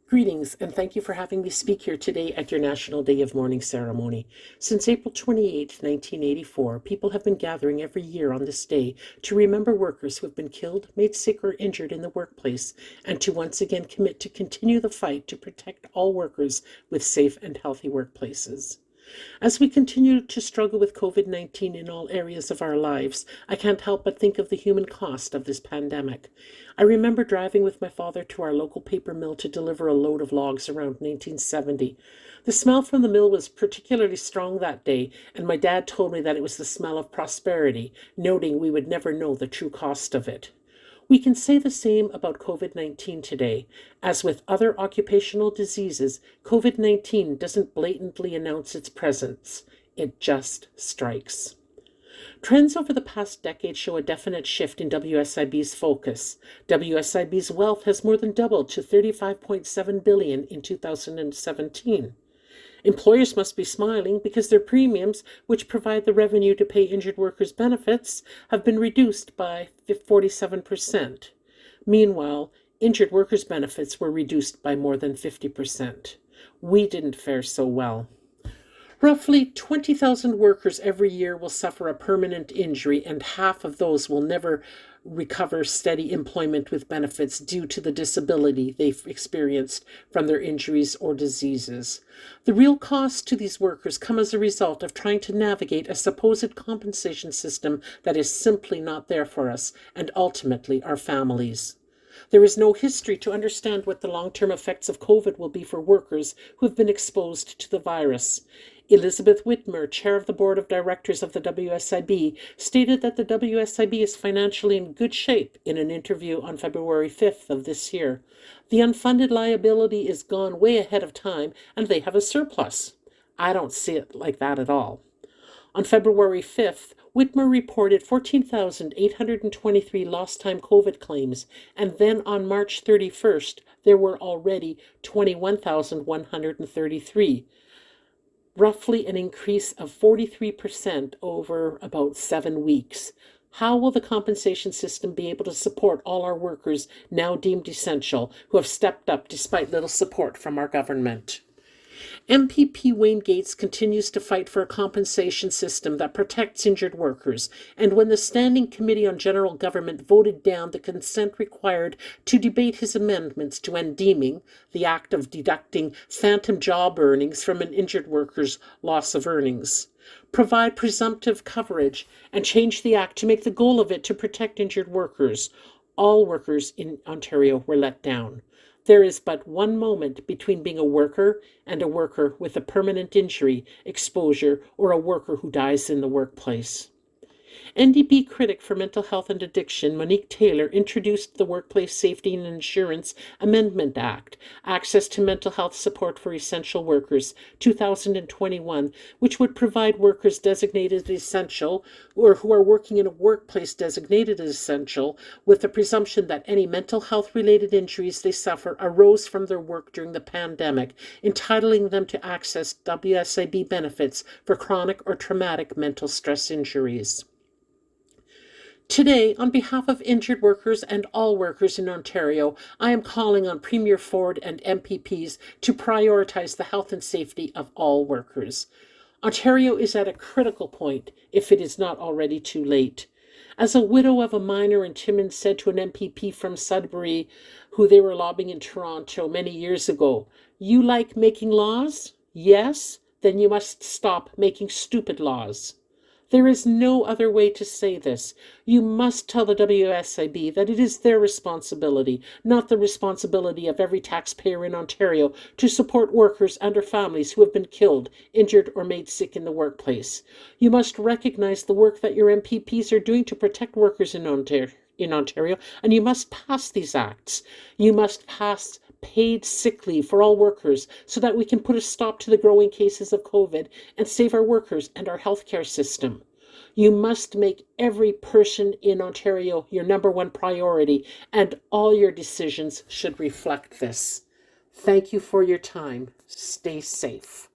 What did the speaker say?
Greetings, and thank you for having me speak here today at your National Day of Mourning ceremony. Since April 28, 1984, people have been gathering every year on this day to remember workers who have been killed, made sick, or injured in the workplace, and to once again commit to continue the fight to protect all workers with safe and healthy workplaces. As we continue to struggle with COVID-19 in all areas of our lives, I can't help but think of the human cost of this pandemic. I remember driving with my father to our local paper mill to deliver a load of logs around 1970. The smell from the mill was particularly strong that day, and my dad told me that it was the smell of prosperity, noting we would never know the true cost of it. We can say the same about COVID-19 today. As with other occupational diseases, COVID-19 doesn't blatantly announce its presence. It just strikes. Trends over the past decade show a definite shift in WSIB's focus. WSIB's wealth has more than doubled to $35.7 billion in 2017. Employers must be smiling because their premiums, which provide the revenue to pay injured workers' benefits, have been reduced by 47%. Meanwhile, injured workers' benefits were reduced by more than 50%. We didn't fare so well. Roughly 20,000 workers every year will suffer a permanent injury, and half of those will never recover steady employment with benefits due to the disability they've experienced from their injuries or diseases. The real costs to these workers come as a result of trying to navigate a supposed compensation system that is simply not there for us and ultimately our families. There is no history to understand what the long-term effects of COVID will be for workers who have been exposed to the virus. Elizabeth Whitmer, chair of the board of directors of the WSIB, stated that the WSIB is financially in good shape in an interview on February 5th of this year. The unfunded liability is gone way ahead of time, and they have a surplus. I don't see it like that at all. On February 5th, Whitmer reported 14,823 lost-time COVID claims, and then on March 31st, there were already 21,133, roughly an increase of 43% over about 7 weeks. How will the compensation system be able to support all our workers now deemed essential who have stepped up despite little support from our government? MPP Wayne Gates continues to fight for a compensation system that protects injured workers, and when the Standing Committee on General Government voted down the consent required to debate his amendments to end deeming, the act of deducting phantom job earnings from an injured worker's loss of earnings, provide presumptive coverage, and change the act to make the goal of it to protect injured workers, all workers in Ontario were let down. There is but one moment between being a worker and a worker with a permanent injury, exposure, or a worker who dies in the workplace. NDP critic for mental health and addiction, Monique Taylor, introduced the Workplace Safety and Insurance Amendment Act, Access to Mental Health Support for Essential Workers, 2021, which would provide workers designated essential or who are working in a workplace designated as essential with the presumption that any mental health-related injuries they suffer arose from their work during the pandemic, entitling them to access WSIB benefits for chronic or traumatic mental stress injuries. Today, on behalf of injured workers and all workers in Ontario, I am calling on Premier Ford and MPPs to prioritize the health and safety of all workers. Ontario is at a critical point, if it is not already too late. As a widow of a miner in Timmins said to an MPP from Sudbury, who they were lobbying in Toronto many years ago, "You like making laws? Yes? Then you must stop making stupid laws." There is no other way to say this. You must tell the WSIB that it is their responsibility, not the responsibility of every taxpayer in Ontario, to support workers and their families who have been killed, injured, or made sick in the workplace. You must recognize the work that your MPPs are doing to protect workers in Ontario, and you must pass these acts. You must pass paid sick leave for all workers so that we can put a stop to the growing cases of COVID and save our workers and our healthcare system. You must make every person in Ontario your number one priority, and all your decisions should reflect this. Thank you for your time. Stay safe.